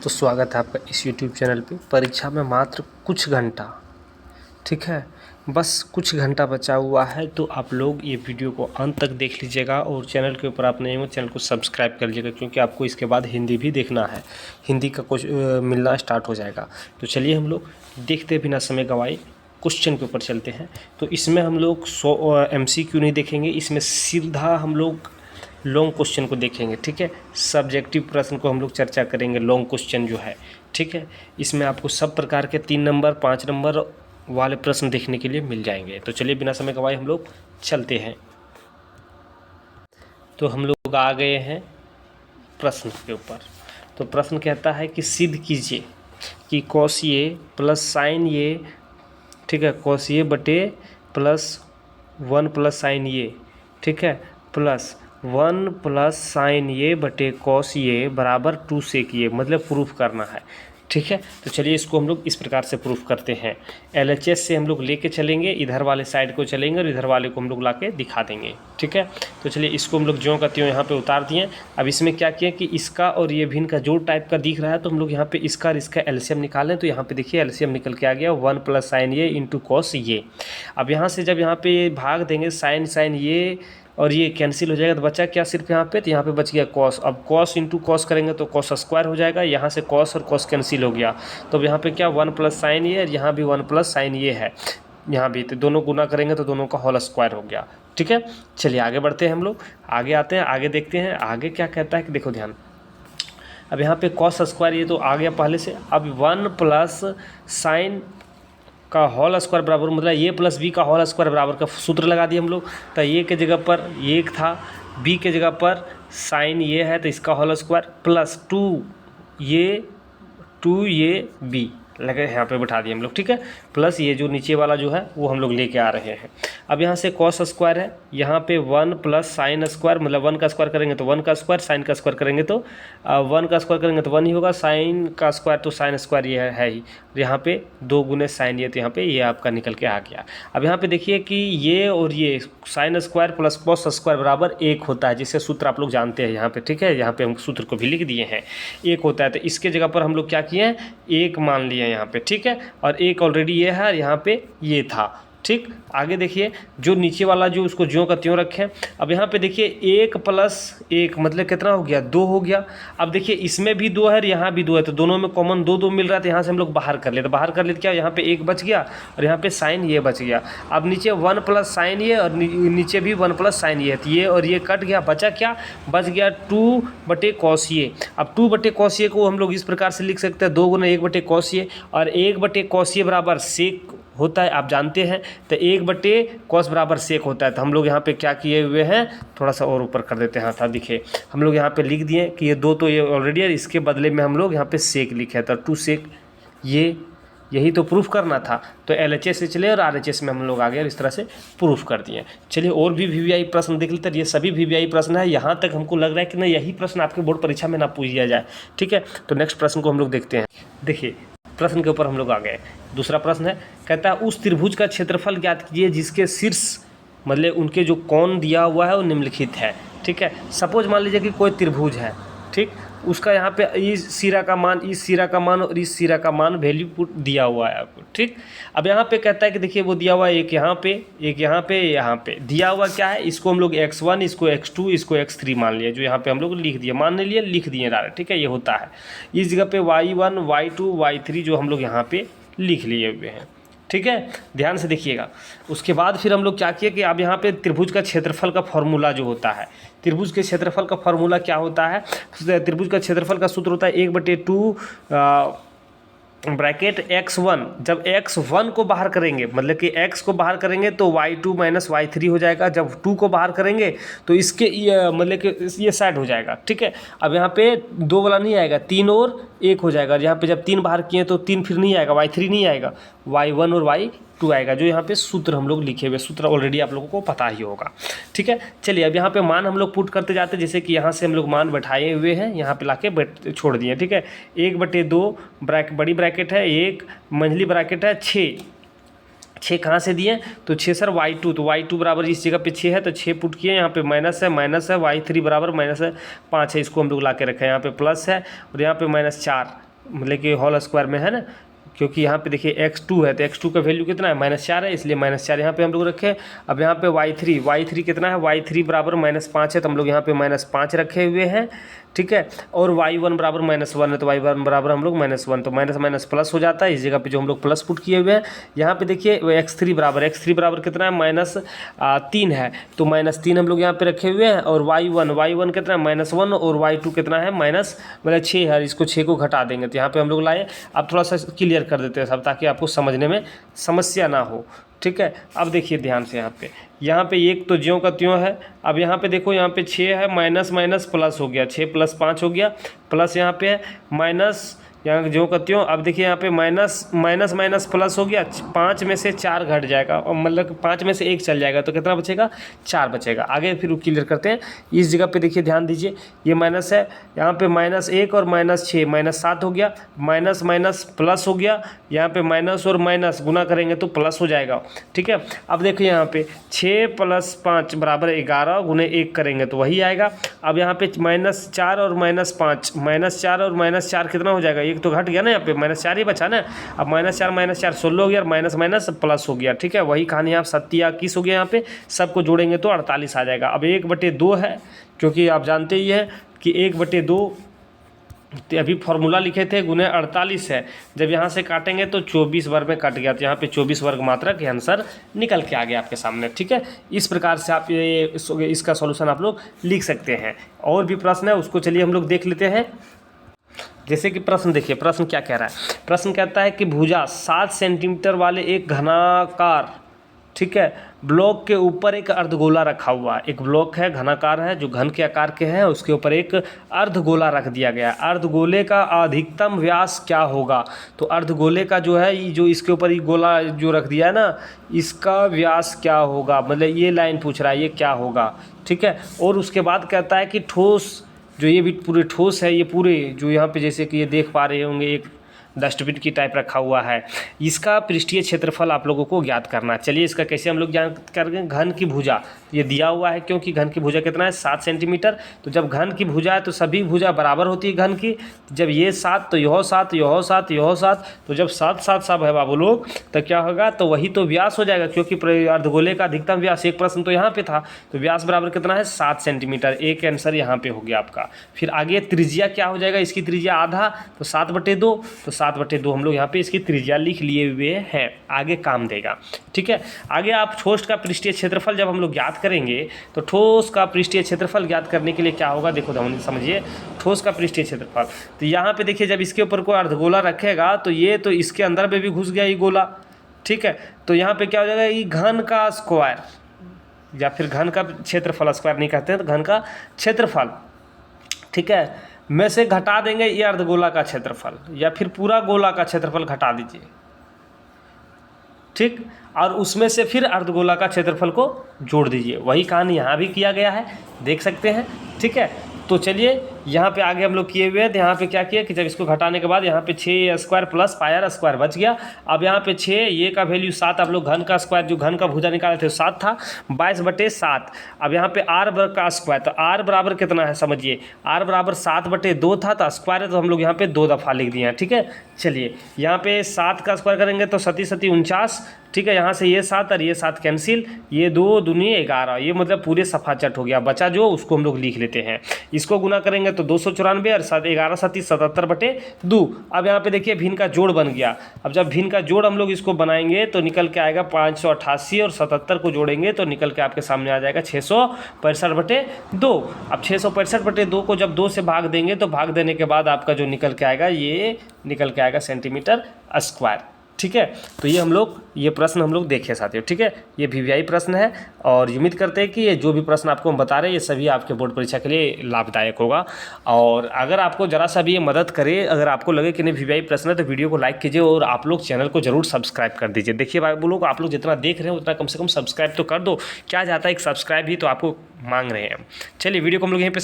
तो स्वागत है आपका इस YouTube चैनल पे। परीक्षा में मात्र कुछ घंटा, ठीक है, बस कुछ घंटा बचा हुआ है। तो आप लोग ये वीडियो को अंत तक देख लीजिएगा और चैनल के ऊपर आप नए हो चैनल को सब्सक्राइब कर लीजिएगा, क्योंकि आपको इसके बाद हिंदी भी देखना है। हिंदी का कुछ मिलना स्टार्ट हो जाएगा। तो चलिए हम लोग देखते बिना समय गंवाए क्वेश्चन के ऊपर चलते हैं। तो इसमें हम लोग MCQ नहीं देखेंगे, इसमें सीधा हम लोग लॉन्ग क्वेश्चन को देखेंगे, ठीक है। सब्जेक्टिव प्रश्न को हम लोग चर्चा करेंगे, लॉन्ग क्वेश्चन जो है, ठीक है। इसमें आपको सब प्रकार के 3 नंबर 5 नंबर वाले प्रश्न देखने के लिए मिल जाएंगे। तो चलिए बिना समय गंवाए हम लोग चलते हैं। तो हम लोग आ गए हैं प्रश्न के ऊपर। तो प्रश्न कहता है कि सिद्ध कीजिए कि कॉस ये प्लस साइन ये, ठीक है, कॉस ये बटे प्लस 1 प्लस साइन ये, ठीक है, प्लस 1 प्लस साइन ये बटे कॉस ये बराबर 2 सेक ये, मतलब प्रूफ करना है, ठीक है। तो चलिए इसको हम लोग इस प्रकार से प्रूफ करते हैं। LHS से हम लोग लेके चलेंगे, इधर वाले साइड को चलेंगे और इधर वाले को हम लोग लाके दिखा देंगे, ठीक है। तो चलिए इसको हम लोग ज्यों का त्यों यहाँ पे उतार दिए। अब इसमें क्या किया कि इसका और ये भिन्न का जोड़ टाइप का दिख रहा है, तो हम लोग यहाँ पे इसका और इसका LCM निकालें। तो यहाँ पे देखिए LCM निकल के आ गया 1 प्लस साइन ये इंटू कॉस ये। अब यहाँ से जब यहाँ पे भाग देंगे साइन साइन ये और ये कैंसिल हो जाएगा, तो बचा क्या सिर्फ यहाँ पे, तो यहाँ पे बच गया कॉस। अब कॉस इंटू कॉस करेंगे तो कॉस स्क्वायर हो जाएगा, यहाँ से कॉस और कॉस कैंसिल हो गया। तो अब यहाँ पे क्या 1 प्लस साइन ये और यहाँ भी 1 प्लस साइन ये है, यहाँ भी, तो दोनों गुना करेंगे तो दोनों का होल स्क्वायर हो गया, ठीक है। चलिए आगे बढ़ते हैं, हम लोग आगे आते हैं, आगे देखते हैं आगे क्या कहता है कि देखो ध्यान। अब यहाँ पे कॉस स्क्वायर ये तो आ गया पहले से। अब 1 प्लस साइन का होल स्क्वायर बराबर, मतलब ए प्लस बी का होल स्क्वायर बराबर का सूत्र लगा दिए हम लोग। तो ए के जगह पर एक था, बी के जगह पर साइन ये है, तो इसका होल स्क्वायर प्लस 2 ये बी लगे यहाँ पे बैठा दिए हम लोग, ठीक है। प्लस ये जो नीचे वाला जो है वो हम लोग लेके आ रहे हैं। अब यहाँ से कॉस स्क्वायर है, यहाँ पे 1 प्लस साइन स्क्वायर, मतलब 1 का स्क्वायर करेंगे तो 1 का स्क्वायर, साइन का स्क्वायर करेंगे तो 1 का स्क्वायर करेंगे तो 1 ही होगा, साइन का स्क्वायर तो साइन स्क्वायर ये है ही। यहाँ पे 2 गुने साइन ये, तो यहाँ पे ये आपका निकल के आ गया। अब यहाँ पे देखिए कि ये और ये sine square plus cos square बराबर 1 होता है, जिससे सूत्र आप लोग जानते हैं यहाँ पे, ठीक है। यहाँ पे हम सूत्र को भी लिख दिए हैं, 1 होता है। तो इसके जगह पर हम लोग क्या किए हैं, 1 मान लिए यहाँ पे, ठीक है। और 1 ऑलरेडी ये है, यहाँ पे ये था, ठीक। आगे देखिए जो नीचे वाला जो उसको ज्यों का त्यों रखें। अब यहाँ पे देखिए 1 प्लस 1 मतलब कितना हो गया, 2 हो गया। अब देखिए इसमें भी 2 है और यहाँ भी 2 है, तो दोनों में कॉमन 2 2 मिल रहा है, तो यहाँ से हम लोग बाहर कर लेते, बाहर कर लेते क्या, यहाँ पे 1 बच गया और यहाँ पे साइन ये बच गया। अब नीचे 1 प्लस साइन ये और नीचे भी 1 प्लस साइन ये, तो ये और ये कट गया, बचा क्या, बच गया 2 बटे कॉस ये। अब 2 बटे कॉस ये को हम लोग इस प्रकार से लिख सकते हैं, 2 गुना 1 बटे कॉस ये, और 1 बटे कॉस ये बराबर सेक होता है, आप जानते हैं। तो 1 बटे कॉस बराबर सेक होता है। तो हम लोग यहाँ पे क्या किए हुए हैं, थोड़ा सा और ऊपर कर देते हैं, हाँ था दिखे, हम लोग यहाँ पे लिख दिए कि ये 2 तो ये ऑलरेडी है, इसके बदले में हम लोग यहाँ पे सेक लिखे हैं, तो 2 सेक ये, यही तो प्रूफ करना था। तो LHS से चले और RHS में हम लोग आ गए और इस तरह से प्रूफ कर दिए। चलिए और भी VVI प्रश्न देख लेते हैं। ये सभी VVI प्रश्न है, यहाँ तक हमको लग रहा है कि ना यही प्रश्न आपके बोर्ड परीक्षा में ना पूछ दिया जाए, ठीक है। तो नेक्स्ट प्रश्न को हम लोग देखते हैं। देखिए प्रश्न के ऊपर हम लोग आ गए। दूसरा प्रश्न है, कहता है उस त्रिभुज का क्षेत्रफल ज्ञात कीजिए जिसके शीर्ष, मतलब उनके जो कोण दिया हुआ है वो निम्नलिखित है, ठीक है। सपोज मान लीजिए कि कोई त्रिभुज है, ठीक, उसका यहाँ पे इस सिरा का मान, इस सिरा का मान और इस सिरा का मान वैल्यू दिया हुआ है आपको, ठीक। अब यहाँ पे कहता है कि देखिए वो दिया हुआ है एक यहाँ पे, एक यहाँ पे, यहाँ पे दिया हुआ क्या है, इसको हम लोग x1, इसको x2, इसको x3 मान लिया, जो यहाँ पे हम लोग लिख दिए, मान लिए लिख दिए डायरेक्ट, ठीक है। ये होता है इस जगह पे y1 y2 y3 जो हम लोग यहाँ पे लिख लिए हुए हैं, ठीक है। ध्यान से देखिएगा। उसके बाद फिर हम लोग क्या किए कि अब यहाँ पे त्रिभुज का क्षेत्रफल का फॉर्मूला जो होता है, त्रिभुज के क्षेत्रफल का फॉर्मूला क्या होता है, त्रिभुज का क्षेत्रफल का सूत्र होता है 1/2 ब्रैकेट x1। जब x1 को बाहर करेंगे, मतलब कि x को बाहर करेंगे तो y2 माइनस y3 हो जाएगा। जब 2 को बाहर करेंगे तो इसके मतलब कि ये साइड हो जाएगा, ठीक है। अब यहाँ पे 2 वाला नहीं आएगा, 3 और 1 हो जाएगा। यहाँ पे जब 3 बाहर किए तो 3 फिर नहीं आएगा, y3 नहीं आएगा, y1 और y2 आएगा। जो यहाँ पे सूत्र हम लोग लिखे हुए, सूत्र ऑलरेडी आप लोगों को पता ही होगा, ठीक है। चलिए अब यहाँ पे मान हम लोग पुट करते जाते हैं, जैसे कि यहाँ से हम लोग मान बैठाए हुए हैं, यहाँ पे लाके छोड़ दिए, ठीक है। 1/2 बड़ी ब्रैकेट है, 1 मंझली ब्रैकेट है, 6 कहाँ से दिए, तो 6 सर y2, तो y2 बराबर इस जगह पे 6 है, तो 6 पुट किए, यहाँ पे माइनस है y3 बराबर -5 है, इसको हम लोग ला के रखे हैं, यहाँ पे प्लस है और यहाँ पे -4, मतलब कि होल स्क्वायर में है ना, क्योंकि यहाँ पे देखिए x2 है तो x2 का वैल्यू कितना है -4 है, इसलिए -4 यहाँ पे हम लोग रखे। अब यहाँ पे y3 कितना है, y3 बराबर -5 है तो हम लोग यहाँ पे -5 रखे हुए हैं, ठीक है। और y1 बराबर -1 है तो y1 बराबर हम लोग -1, तो माइनस माइनस प्लस हो जाता है। इस जगह पे जो हम लोग प्लस पुट किए हुए हैं, यहाँ पे देखिए x3 बराबर कितना है -3 है तो -3 हम लोग यहाँ पे रखे हुए हैं। और y1 कितना है -1 और y2 कितना है मतलब 6 है, इसको 6 को घटा देंगे तो यहाँ पे हम लोग लाए। अब थोड़ा सा क्लियर कर देते हैं सब, ताकि आपको समझने में समस्या ना हो, ठीक है। अब देखिए ध्यान से यहाँ पे एक तो ज्यों का त्यों है। अब यहाँ पे देखो, यहाँ पे 6 है, माइनस माइनस प्लस हो गया, 6 + 5 हो गया, प्लस यहाँ पे है माइनस, यहाँ ज्यों का त्यों। अब देखिए यहाँ पे माइनस माइनस प्लस हो गया, 5 में से 4 घट जाएगा और मतलब 5 में से 1 चल जाएगा तो कितना बचेगा, 4 बचेगा। आगे फिर क्लियर करते हैं। इस जगह पे देखिए ध्यान दीजिए, ये माइनस है, यहाँ पे -1 और -6 -7 हो गया, माइनस माइनस प्लस हो गया, यहाँ पे माइनस और माइनस गुना करेंगे तो प्लस हो जाएगा, ठीक है। अब देखिए यहाँ पे 6 + 5 बराबर 11 गुने 1 करेंगे तो वही आएगा। अब यहाँ पे -4 और -5, -4 और -4 कितना हो जाएगा, एक तो घट गया ना, यहाँ पे -4 ही बचा ना। अब -4 16 हो गया और माइनस माइनस प्लस हो गया, ठीक है। वही कहानी आप 27 हो गया, यहाँ पे सबको जोड़ेंगे तो 48 आ जाएगा। अब 1/2 है, क्योंकि आप जानते ही हैं कि 1/2 अभी फॉर्मूला लिखे थे गुने 48 है, जब यहाँ से काटेंगे तो 24 वर्ग में कट गया, तो यहाँ पे 24 वर्ग मात्रा के आंसर निकल के आ गया आपके सामने, ठीक है। इस प्रकार से आप ये इसका सॉल्यूशन आप लोग लिख सकते हैं। और भी प्रश्न है, उसको चलिए हम लोग देख लेते हैं। जैसे कि प्रश्न देखिए, प्रश्न क्या कह रहा है। प्रश्न कहता है कि भुजा 7 सेंटीमीटर वाले एक घनाकार, ठीक है, ब्लॉक के ऊपर एक अर्धगोला रखा हुआ। एक ब्लॉक है, घनाकार है, जो घन के आकार के हैं, उसके ऊपर एक अर्धगोला रख दिया गया। अर्धगोले का अधिकतम व्यास क्या होगा। तो अर्धगोले का जो है, जो इसके ऊपर ये गोला जो रख दिया है ना, इसका व्यास क्या होगा, मतलब ये लाइन पूछ रहा है ये क्या होगा, ठीक है। और उसके बाद कहता है कि ठोस, जो ये भी पूरे ठोस है, ये पूरे जो यहाँ पे जैसे कि ये देख पा रहे होंगे एक डस्टबिन की टाइप रखा हुआ है, इसका पृष्ठीय क्षेत्रफल आप लोगों को ज्ञात करना है। चलिए इसका कैसे हम लोग ज्ञात करेंगे। घन की भुजा ये दिया हुआ है, क्योंकि घन की भुजा कितना है 7 सेंटीमीटर। तो जब घन की भुजा है तो सभी भुजा बराबर होती है घन की। जब ये 7 तो यह 7, यह 7, यह 7, तो जब 7 7 सब है बाबू लोग, तो क्या होगा, तो वही तो व्यास हो जाएगा, क्योंकि अर्धगोले का अधिकतम व्यास, एक प्रश्न तो यहाँ पे था, तो व्यास बराबर कितना है 7 सेंटीमीटर। एक आंसर यहाँ पे हो गया आपका। फिर आगे त्रिज्या क्या हो जाएगा, इसकी त्रिज्या आधा, तो 7/2, तो 7/2 हम लोग यहाँ पे इसकी त्रिज्या लिख लिए हुए हैं, आगे काम देगा, ठीक है। आगे आप ठोस का पृष्ठीय क्षेत्रफल जब हम लोग ज्ञात करेंगे, तो ठोस का पृष्ठीय क्षेत्रफल ज्ञात करने के लिए क्या होगा, देखो समझिए, ठोस का पृष्ठीय क्षेत्रफल। तो यहाँ पे देखिए, जब इसके ऊपर कोई अर्धगोला रखेगा तो ये तो इसके अंदर में भी घुस गया ये गोला, ठीक है। तो यहाँ पे क्या हो जाएगा, ये घन का स्क्वायर, या फिर घन का क्षेत्रफल, स्क्वायर नहीं कहते हैं, तो घन का क्षेत्रफल, ठीक है, में से घटा देंगे ये अर्धगोला का क्षेत्रफल, या फिर पूरा गोला का क्षेत्रफल घटा दीजिए, ठीक। और उसमें से फिर अर्धगोला का क्षेत्रफल को जोड़ दीजिए। वही कहानी यहाँ भी किया गया है, देख सकते हैं, ठीक है। तो चलिए यहाँ पे आगे हम लोग किए हुए हैं। तो यहाँ पे क्या किया कि जब इसको घटाने के बाद यहाँ पे 6 स्क्वायर प्लस पायर स्क्वायर बच गया। अब यहाँ पे 6, ये का वैल्यू 7, आप लोग घन का स्क्वायर, जो घन का भुजा निकाले थे 7 था, 22/7। अब यहाँ पे आर का स्क्वायर, तो आर बराबर कितना है समझिए, आर बराबर 7/2 था, तो स्क्वायर है तो हम लोग यहाँ पे 2 दफ़ा लिख दिए हैं, ठीक है। चलिए यहाँ पे 7 का स्क्वायर करेंगे तो 7 7 49, ठीक है। यहाँ से ये 7 और ये 7 कैंसिल, ये 2 दूनी 11, ये मतलब पूरे सफा चट हो गया। बचा जो उसको हम लोग लिख लेते हैं, इसको गुना करेंगे तो 294 और 11 7 77/2। अब यहाँ पे देखिए भिन्न का जोड़ बन गया। अब जब भिन्न का जोड़ हम लोग इसको बनाएंगे तो निकल के आएगा 588, और 77 को जोड़ेंगे तो निकल के आपके सामने आ जाएगा 665/2। अब 665/2 को जब 2 से भाग देंगे तो भाग देने के बाद आपका जो निकल के आएगा, ये निकल के आएगा सेंटीमीटर स्क्वायर, ठीक है। तो ये हम लोग, ये प्रश्न हम लोग देखे साथियों, ठीक है। ये वीवीआई प्रश्न है, और उम्मीद करते हैं कि ये जो भी प्रश्न आपको हम बता रहे हैं, ये सभी आपके बोर्ड परीक्षा के लिए लाभदायक होगा। और अगर आपको ज़रा सा भी ये मदद करे, अगर आपको लगे कि नहीं वीवीआई प्रश्न है, तो वीडियो को लाइक कीजिए और आप लोग चैनल को जरूर सब्सक्राइब कर दीजिए। देखिए भाई लोग, आप लोग जितना देख रहे हैं उतना कम से कम सब्सक्राइब तो कर दो। क्या जाता है, एक सब्सक्राइब ही तो आपको मांग रहे हैं। चलिए वीडियो को हम लोग यहीं पर